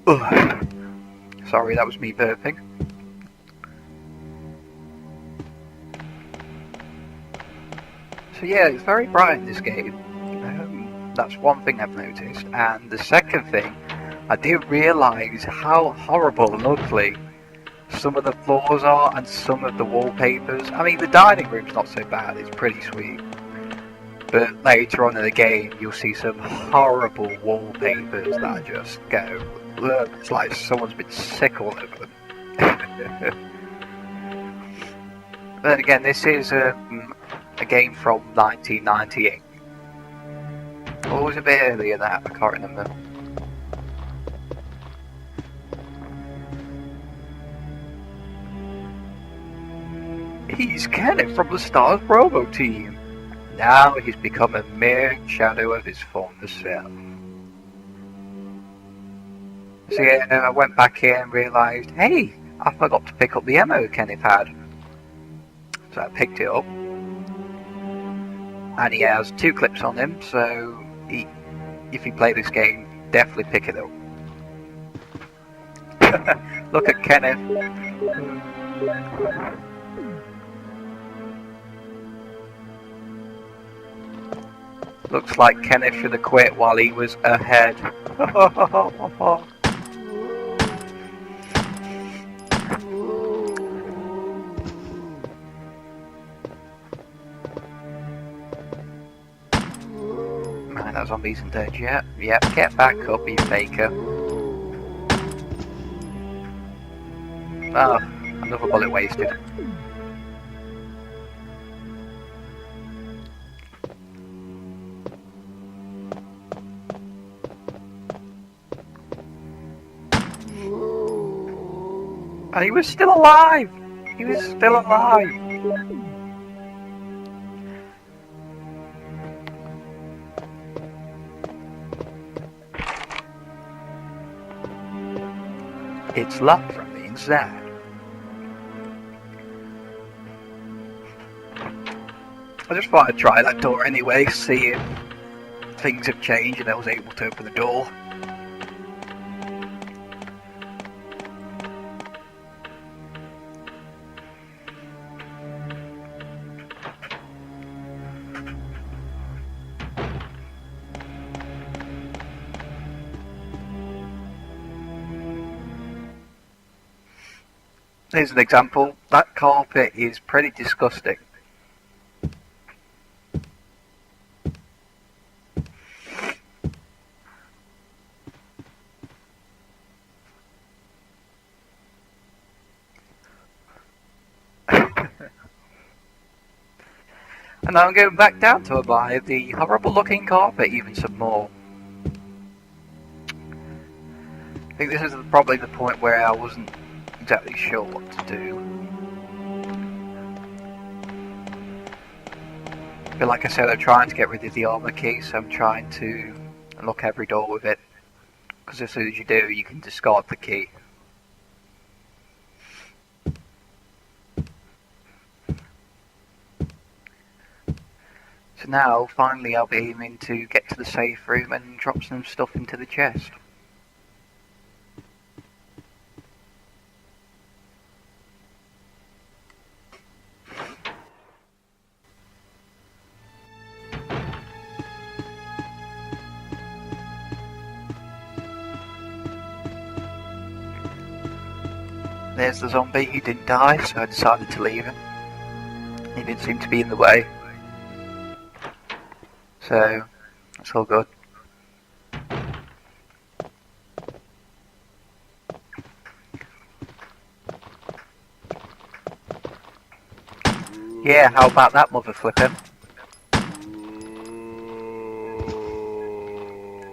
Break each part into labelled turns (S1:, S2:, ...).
S1: Ugh. Sorry, that was me burping. So yeah, it's very bright in this game. That's one thing I've noticed. And the second thing, I didn't realise how horrible and ugly some of the floors are and some of the wallpapers. I mean, the dining room's not so bad, it's pretty sweet. But later on in the game, you'll see some horrible wallpapers that just go, ugh, it's like someone's been sick all over them. Then again, this is a game from 1998. Or was it a bit earlier than that? I can't remember. He's Kenneth from the Stars Robo team. Now he's become a mere shadow of his former self. So yeah, I went back here and realised, hey, I forgot to pick up the ammo Kenneth had. So I picked it up. And he has 2 clips on him, so if you play this game, definitely pick it up. Look at Kenneth. Looks like Kenneth should have quit while he was ahead. Man, that zombie isn't dead yet. Yep, get back up, you faker. Oh, another bullet wasted. And he was still alive! He was still alive! It's locked from the inside. I just thought I'd try that door anyway, see if things have changed and I was able to open the door. Here's an example. That carpet is pretty disgusting. And now I'm going back down to apply the horrible looking carpet even some more. I think this is probably the point where I wasn't exactly sure what to do. But like I said, I'm trying to get rid of the armor key, so I'm trying to unlock every door with it. Because as soon as you do, you can discard the key. So now, finally, I'll be aiming to get to the safe room and drop some stuff into the chest. There's the zombie, he didn't die, so I decided to leave him. He didn't seem to be in the way. So, that's all good. Yeah, how about that, mother flipper?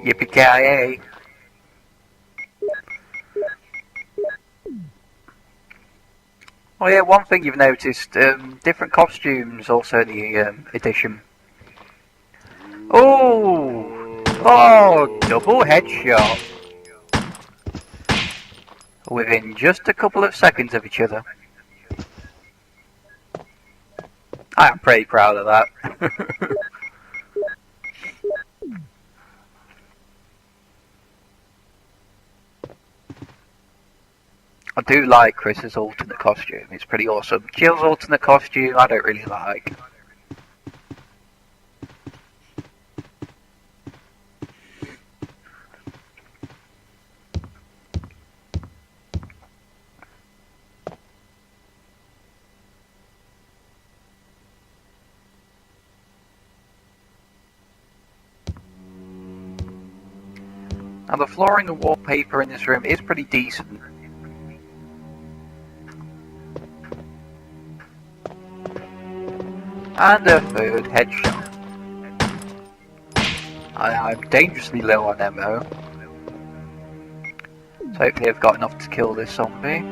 S1: Yippee-ki-yay! Oh yeah, one thing you've noticed, different costumes also in the edition. Oh! Oh, double headshot! Within just a couple of seconds of each other. I am pretty proud of that. do like Chris's alternate costume. It's pretty awesome. Jill's alternate costume, I don't really like. Now the flooring and wallpaper in this room is pretty decent. And a third headshot. I'm dangerously low on ammo. So hopefully I've got enough to kill this zombie.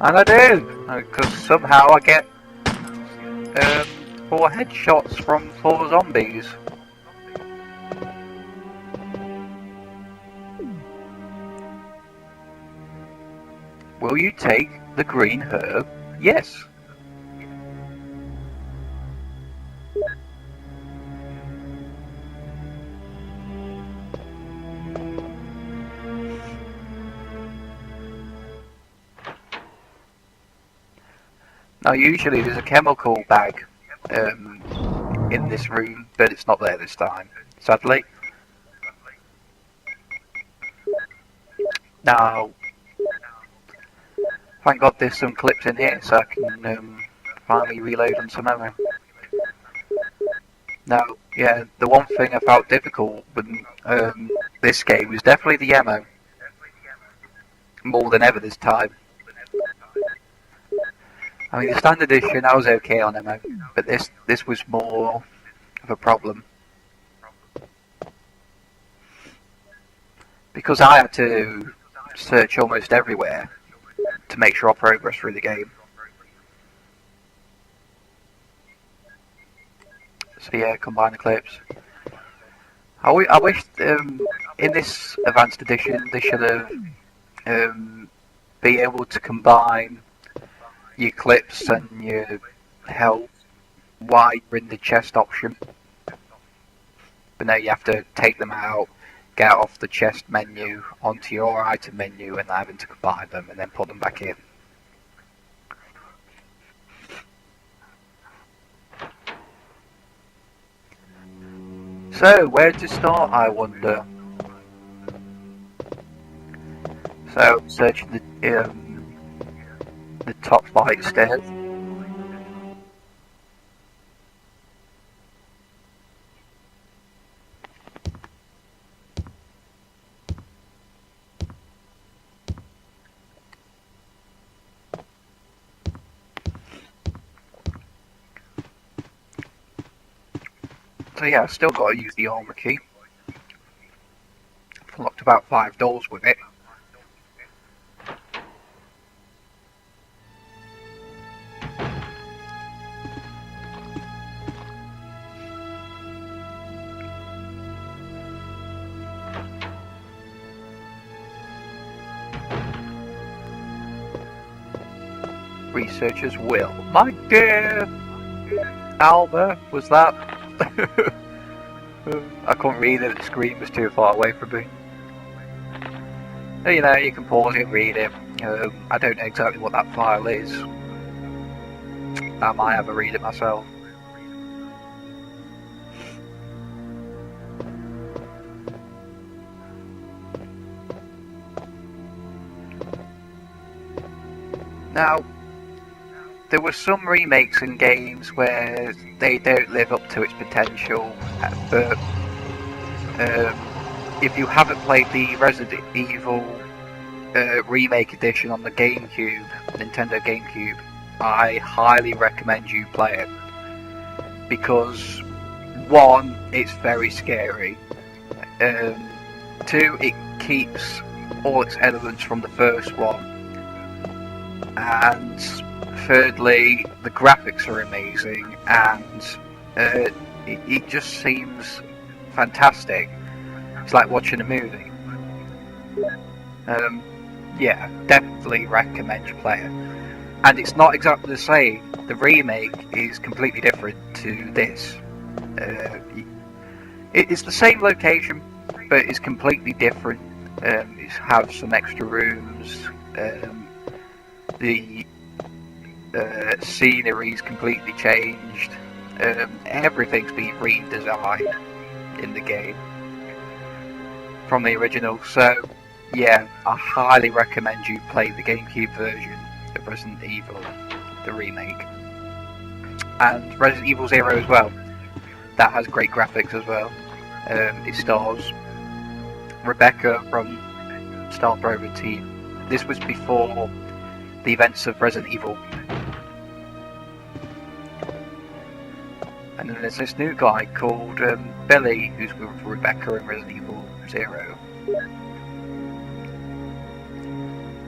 S1: And I do! Because somehow I get 4 headshots from 4 zombies. Will you take the green herb? Yes. Now usually there's a chemical bag in this room, but it's not there this time, sadly. Now, thank God there's some clips in here so I can finally reload on some ammo. Now, yeah, the one thing I found difficult with this game was definitely the ammo. More than ever this time. I mean, the standard edition I was okay on ammo, but this was more of a problem. Because I had to search almost everywhere to make sure I progress through the game. So yeah, combine the clips. I wish in this advanced edition they should have be able to combine your clips and your health while you're in the chest option. But now you have to take them out, get off the chest menu onto your item menu and having to combine them and then put them back in. So, where to start, I wonder? So, searching the top flight stairs. So yeah, I've still got to use the armor key. I've unlocked about 5 doors with it. Researchers will. My dear Alba, was that? I couldn't read it, the screen was too far away from me. You know, you can pause it, read it. I don't know exactly what that file is. I might have a read it myself. Now, there were some remakes in games where they don't live up to its potential, but if you haven't played the Resident Evil remake edition on the GameCube, Nintendo GameCube, I highly recommend you play it. Because 1, it's very scary. 2, it keeps all its elements from the first one. And thirdly, the graphics are amazing, and it just seems fantastic. It's like watching a movie. Yeah, definitely recommend you play it. And it's not exactly the same. The remake is completely different to this. It's the same location, but it's completely different. It has some extra rooms. The scenery's completely changed. Everything's been redesigned in the game from the original. So yeah, I highly recommend you play the GameCube version of Resident Evil, the remake, and Resident Evil Zero as well. That has great graphics as well. It stars Rebecca from Star Rover team. This was before the events of Resident Evil. And then there's this new guy called Billy, who's with Rebecca in Resident Evil Zero.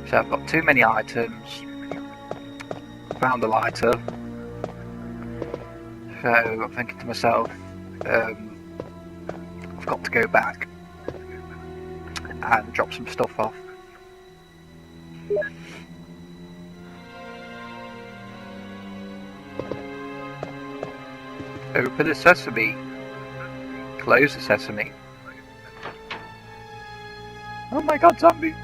S1: So I've got too many items. Found a lighter. So I'm thinking to myself, I've got to go back and drop some stuff off. Open the sesame. Close the sesame. Oh my god, zombie!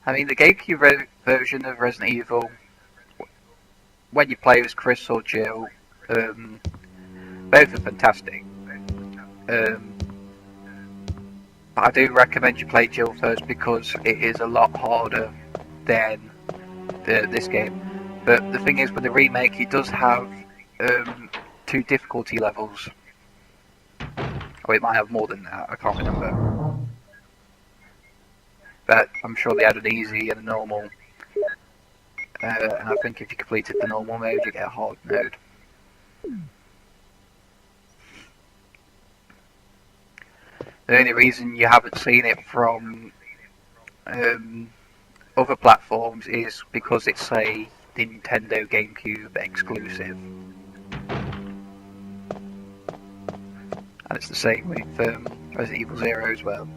S1: I mean, the GameCube version of Resident Evil, when you play as Chris or Jill, both are fantastic. But I do recommend you play Jill first because it is a lot harder than this game. But the thing is, with the remake, it does have 2 difficulty levels. Or it might have more than that, I can't remember. But I'm sure they had an easy and a normal. And I think if you completed the normal mode, you get a hard mode. The only reason you haven't seen it from other platforms is because it's a Nintendo GameCube exclusive. And it's the same with Resident Evil Zero as well.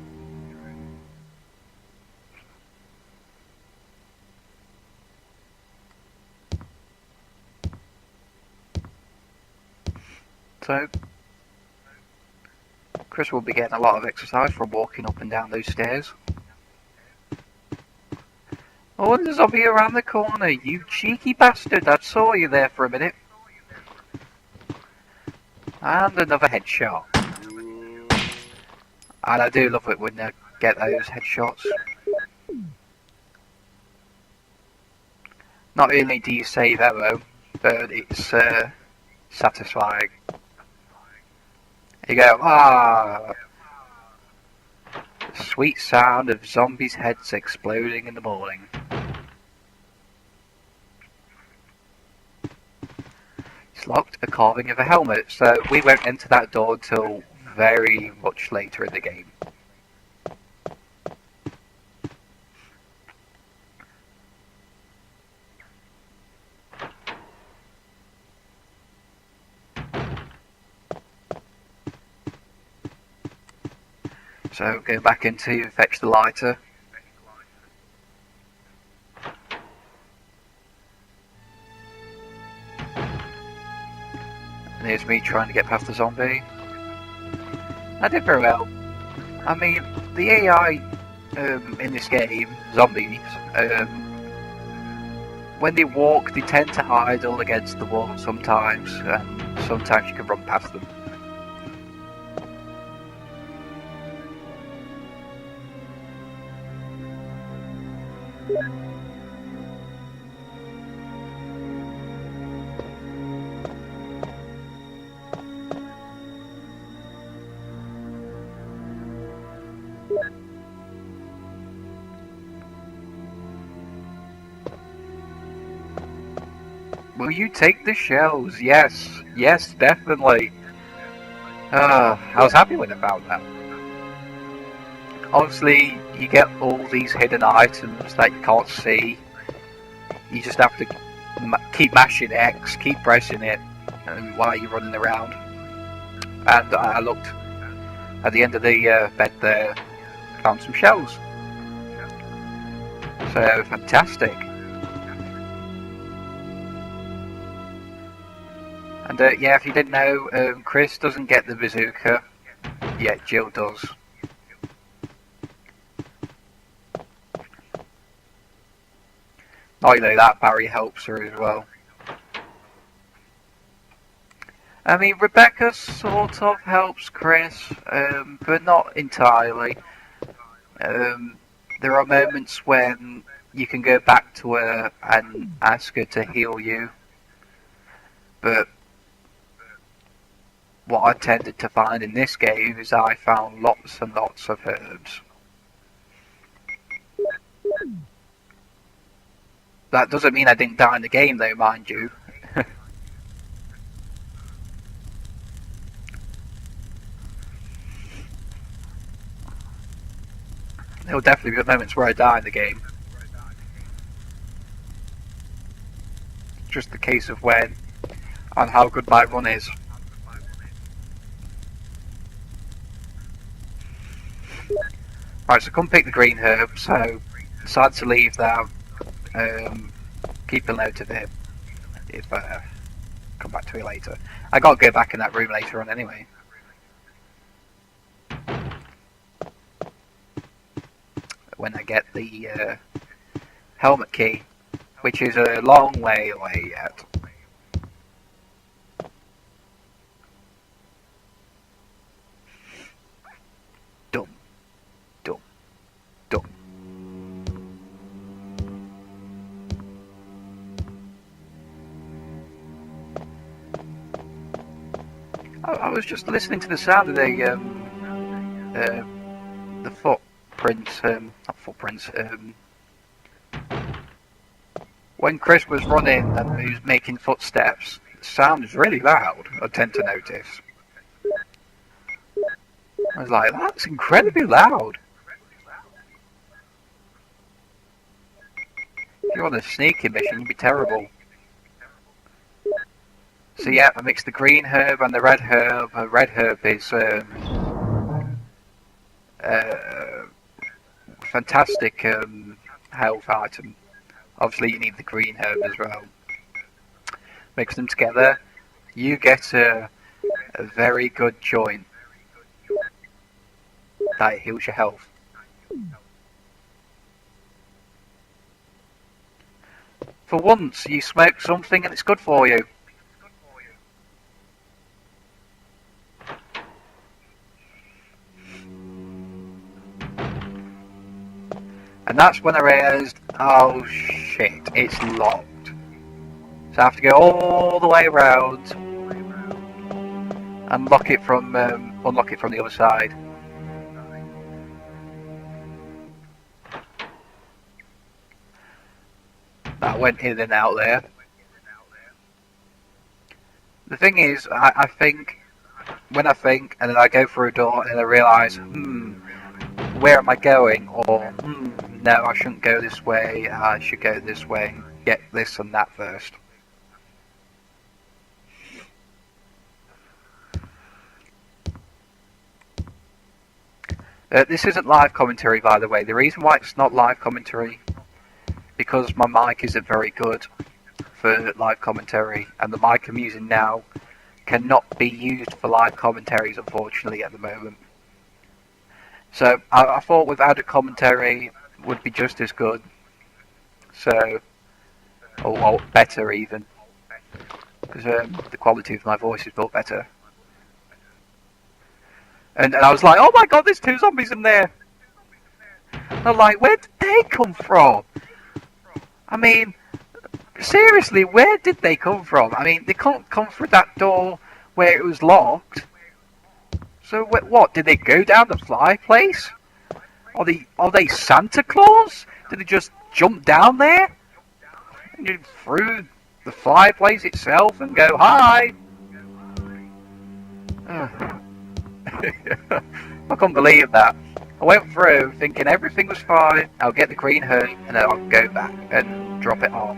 S1: So, Chris will be getting a lot of exercise from walking up and down those stairs. Oh, there's a zombie around the corner, you cheeky bastard! I saw you there for a minute. And another headshot. And I do love it when I get those headshots. Not only do you save ammo, but it's satisfying. You go, ah! The sweet sound of zombies' heads exploding in the morning. It's locked, a carving of a helmet, so we won't enter that door until very much later in the game. So go back in to fetch the lighter. And here's me trying to get past the zombie. I did very well. I mean, the AI in this game, zombies, when they walk, they tend to idle against the wall sometimes, and sometimes you can run past them. Will you take the shells? Yes, yes, definitely. I was happy when I found that. Obviously, you get all these hidden items that you can't see. You just have to keep mashing X, keep pressing it, while you're running around. And I looked at the end of the bed there, found some shells. So fantastic. And yeah, if you didn't know, Chris doesn't get the bazooka, yet Jill does. Not only that, Barry helps her as well. I mean, Rebecca sort of helps Chris, but not entirely. There are moments when you can go back to her and ask her to heal you, but what I tended to find in this game is I found lots and lots of herbs. That doesn't mean I didn't die in the game though, mind you. There will definitely be moments where I die in the game. It's just the case of when and how good my run is. Right, so come pick the green herb, so decide to leave that. Keep a note of it if come back to it later. I gotta go back in that room later on anyway. When I get the helmet key, which is a long way away yet. Dum, dum, dum. I was just listening to the sound of the footprints, not footprints, when Chris was running and he was making footsteps, the sound is really loud, I tend to notice. I was like, that's incredibly loud. If you're on a sneaking mission, you'd be terrible. So yeah, I mixed the green herb and the red herb. The red herb is fantastic health item. Obviously you need the green herb as well. Mix them together, you get a very good joint that heals your health. For once you smoke something and it's good for you. And that's when I realised, oh shit, it's locked. So I have to go all the way around and unlock it from the other side. That went in and out there. The thing is, I think, when I think, and then I go through a door and I realise, where am I going? Or, no, I shouldn't go this way, I should go this way and get this and that first. This isn't live commentary, by the way. The reason why it's not live commentary, because my mic isn't very good for live commentary, and the mic I'm using now cannot be used for live commentaries, unfortunately, at the moment. So I thought with added commentary would be just as good. So, or better even, because the quality of my voice is built better. And I was like, oh my god, there's 2 zombies in there. And I'm like, where did they come from? I mean, seriously, where did they come from? I mean, they can't come through that door where it was locked. So what? Did they go down the fireplace? Are they Santa Claus? Did they just jump down there and through the fireplace itself and go hi? I couldn't believe that. I went through thinking everything was fine. I'll get the green herb and then I'll go back and drop it off.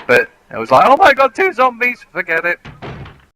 S1: But It was like, oh my god, 2 zombies, forget it.